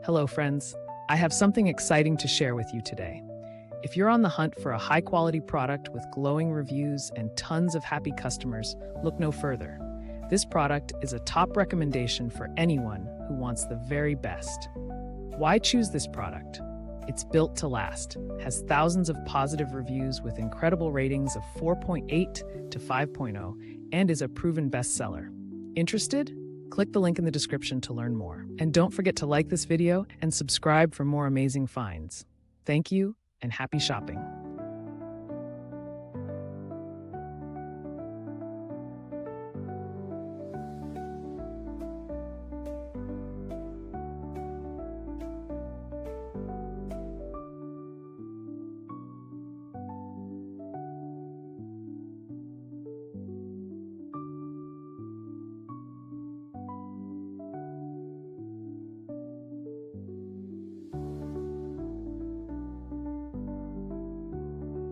Hello, friends. I have something exciting to share with you today. If you're on the hunt for a high-quality product with glowing reviews and tons of happy customers, look no further. This product is a top recommendation for anyone who wants the very best. Why choose this product? It's built to last, has thousands of positive reviews with incredible ratings of 4.8 to 5.0, and is a proven bestseller. Interested? Click the link in the description to learn more. And don't forget to like this video and subscribe for more amazing finds. Thank you and happy shopping.